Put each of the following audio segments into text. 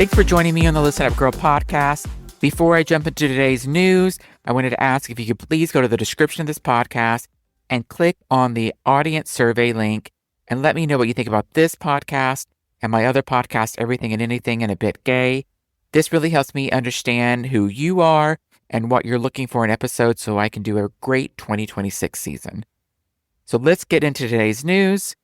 Thanks for joining me on the Listen Up Girl podcast. Before I jump into today's news, I wanted to ask if you could please go to the description of this podcast and click on the audience survey link and let me know what you think about this podcast and my other podcast, Everything and Anything and a Bit Gay. This really helps me understand who you are and what you're looking for in episodes so I can do a great 2026 season. So let's get into today's news.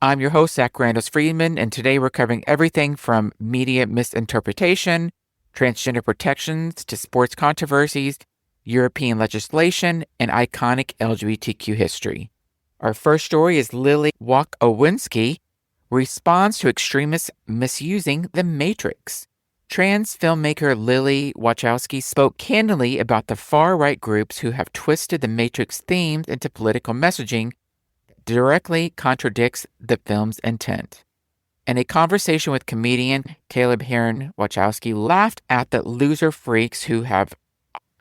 I'm your host, Zach Randles-Friedman, and today we're covering everything from media misinterpretation, transgender protections, to sports controversies, European legislation, and iconic LGBTQ history. Our first story is Lilly Wachowski responds to extremists misusing the Matrix. Trans filmmaker Lilly Wachowski spoke candidly about the far-right groups who have twisted the Matrix themes into political messaging that directly contradicts the film's intent. In a conversation with comedian Caleb Heron, Wachowski laughed at the loser freaks who have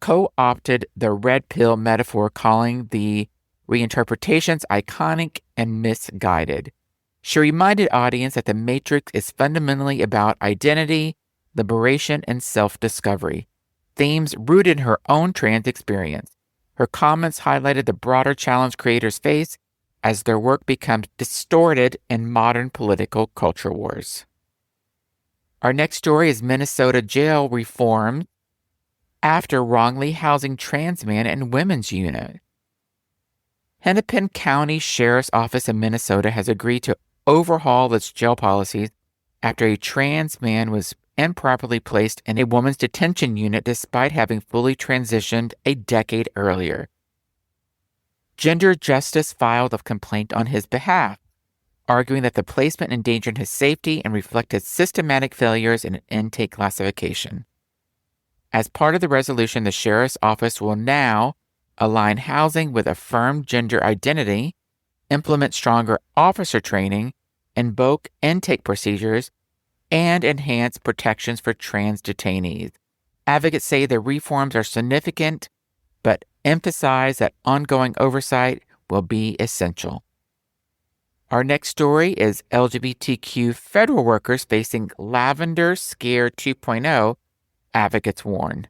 co-opted the red pill metaphor, calling the reinterpretations iconic and misguided. She reminded audience that the Matrix is fundamentally about identity, liberation, and self-discovery, themes rooted in her own trans experience. Her comments highlighted the broader challenge creators face as their work becomes distorted in modern political culture wars. Our next story is Minnesota jail reform after wrongly housing trans man and women's unit. Hennepin County Sheriff's Office in Minnesota has agreed to overhaul its jail policies after a trans man was improperly placed in a woman's detention unit despite having fully transitioned a decade earlier. Gender Justice filed a complaint on his behalf, arguing that the placement endangered his safety and reflected systematic failures in intake classification. As part of the resolution, the Sheriff's Office will now align housing with affirmed gender identity, implement stronger officer training, invoke intake procedures, and enhance protections for trans detainees. Advocates say the reforms are significant, but emphasize that ongoing oversight will be essential. Our next story is LGBTQ federal workers facing Lavender Scare 2.0, advocates warn.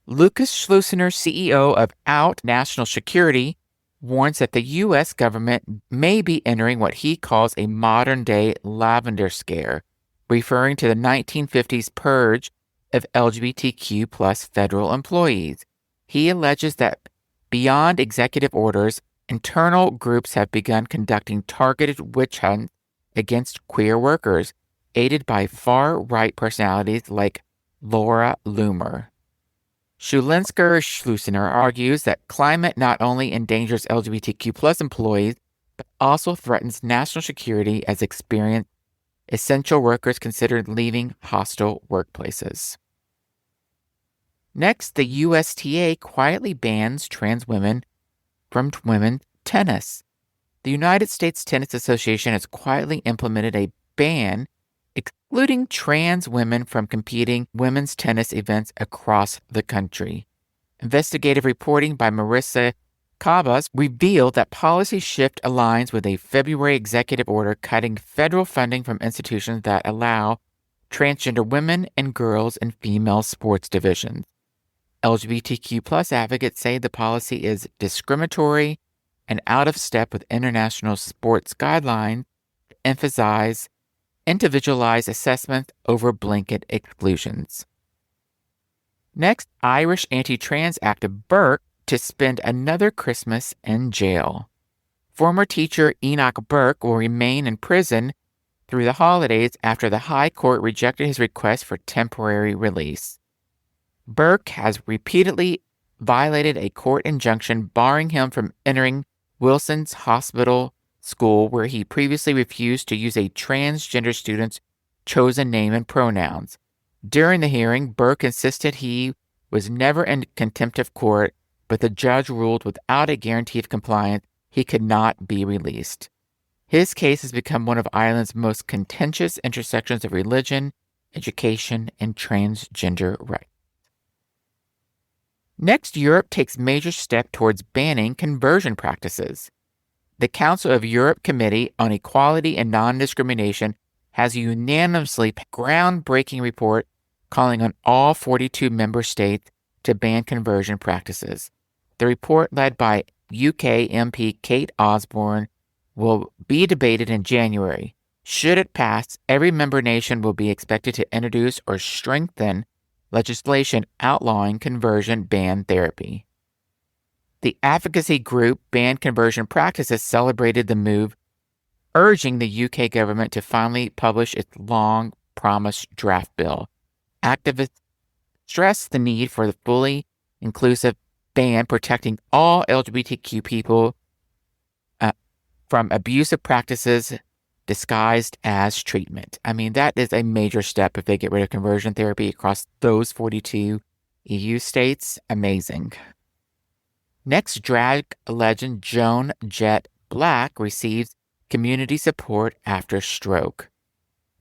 Lucas Schlussener, CEO of Out National Security, warns that the U.S. government may be entering what he calls a modern-day Lavender Scare, referring to the 1950s purge of LGBTQ plus federal employees. He alleges that beyond executive orders, internal groups have begun conducting targeted witch hunts against queer workers, aided by far-right personalities like Laura Loomer. Schlussener argues that climate not only endangers LGBTQ plus employees, but also threatens national security as experienced essential workers considered leaving hostile workplaces. Next, the USTA quietly bans trans women from women's tennis. The United States Tennis Association has quietly implemented a ban excluding trans women from competing women's tennis events across the country. Investigative reporting by Marissa Cabas revealed that policy shift aligns with a February executive order cutting federal funding from institutions that allow transgender women and girls in female sports divisions. LGBTQ plus advocates say the policy is discriminatory and out of step with international sports guidelines that emphasize individualized assessment over blanket exclusions. Next, Irish anti-trans activist Burke to spend another Christmas in jail. Former teacher Enoch Burke will remain in prison through the holidays after the High Court rejected his request for temporary release. Burke has repeatedly violated a court injunction barring him from entering Wilson's Hospital School, where he previously refused to use a transgender student's chosen name and pronouns. During the hearing, Burke insisted he was never in contempt of court, but the judge ruled without a guarantee of compliance he could not be released. His case has become one of Ireland's most contentious intersections of religion, education, and transgender rights. Next, Europe takes major step towards banning conversion practices. The Council of Europe Committee on Equality and Non-Discrimination has unanimously groundbreaking report calling on all 42 member states to ban conversion practices. The report, led by UK MP Kate Osborne, will be debated in January. Should it pass, every member nation will be expected to introduce or strengthen legislation outlawing conversion ban therapy. The advocacy group Ban Conversion Practices celebrated the move, urging the UK government to finally publish its long-promised draft bill. Activists stressed the need for the fully inclusive ban protecting all LGBTQ people from abusive practices disguised as treatment. I mean, that is a major step if they get rid of conversion therapy across those 42 EU states. Amazing. Next, drag legend Joan Jett Blakk receives community support after stroke.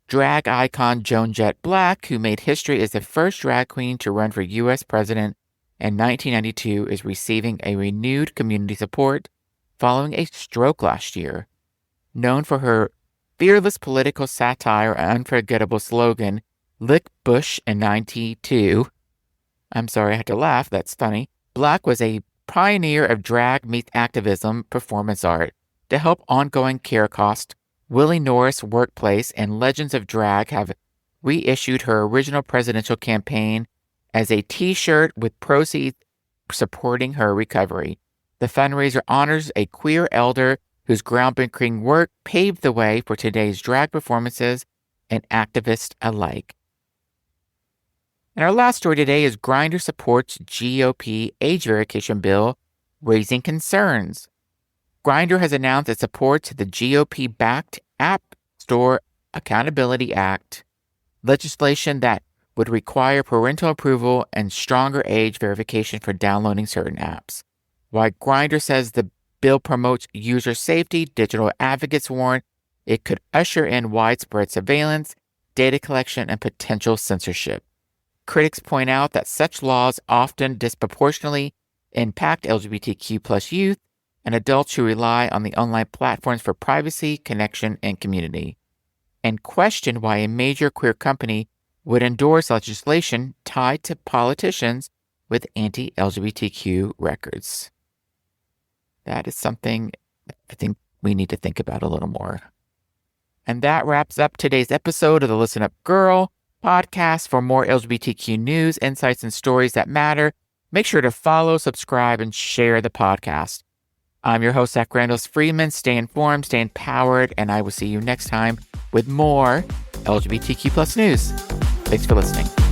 Drag icon Joan Jett Blakk, who made history as the first drag queen to run for U.S. president in 1992, is receiving a renewed community support following a stroke last year. Known for her fearless political satire and unforgettable slogan, "Lick Bush" in 92. I'm sorry, I had to laugh. That's funny. Blakk was a pioneer of drag meets activism performance art. To help ongoing care costs, Willie Norris Workplace and Legends of Drag have reissued her original presidential campaign as a t-shirt with proceeds supporting her recovery. The fundraiser honors a queer elder whose groundbreaking work paved the way for today's drag performances and activists alike. And our last story today is Grindr supports GOP age verification bill, raising concerns. Grindr has announced it supports the GOP-backed App Store Accountability Act, legislation that would require parental approval and stronger age verification for downloading certain apps. While Grindr says the bill promotes user safety, digital advocates warn it could usher in widespread surveillance, data collection, and potential censorship. Critics point out that such laws often disproportionately impact LGBTQ+ youth and adults who rely on the online platforms for privacy, connection, and community, and question why a major queer company would endorse legislation tied to politicians with anti-LGBTQ records. That is something I think we need to think about a little more. And that wraps up today's episode of the Listen Up Girl podcast. For more LGBTQ news, insights, and stories that matter, make sure to follow, subscribe, and share the podcast. I'm your host, Zach Randles-Friedman. Stay informed, stay empowered, and I will see you next time with more LGBTQ+ news. Thanks for listening.